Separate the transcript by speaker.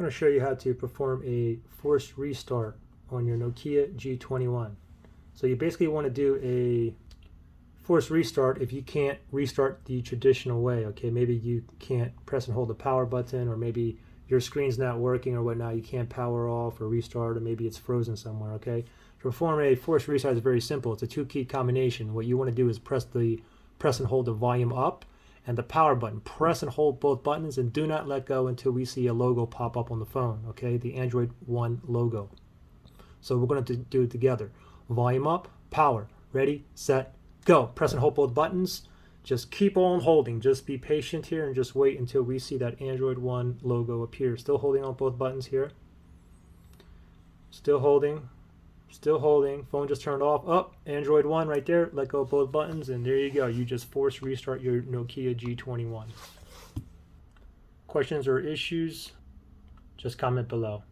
Speaker 1: going to show you how to perform a forced restart on your Nokia G21. So you basically want to do a forced restart if you can't restart the traditional way. Okay, maybe you can't press and hold the power button, or maybe your screen's not working or whatnot, you can't power off or restart, or maybe it's frozen somewhere. Okay, to perform a forced restart is very simple. It's a two-key combination. What you want to do is press and hold the volume up and the power button. Press and hold both buttons and do not let go until we see a logo pop up on the phone, okay? The Android One logo. So we're going to do it together. Volume up, power. Ready, set, go. Press and hold both buttons. Just keep on holding. Just be patient here and just wait until we see that Android One logo appear. Still holding on both buttons here. Still holding. Still holding. Phone just turned off. Up. Android One right there. Let go of both buttons, and there you go. You just force restart your Nokia G21. Questions or issues? Just comment below.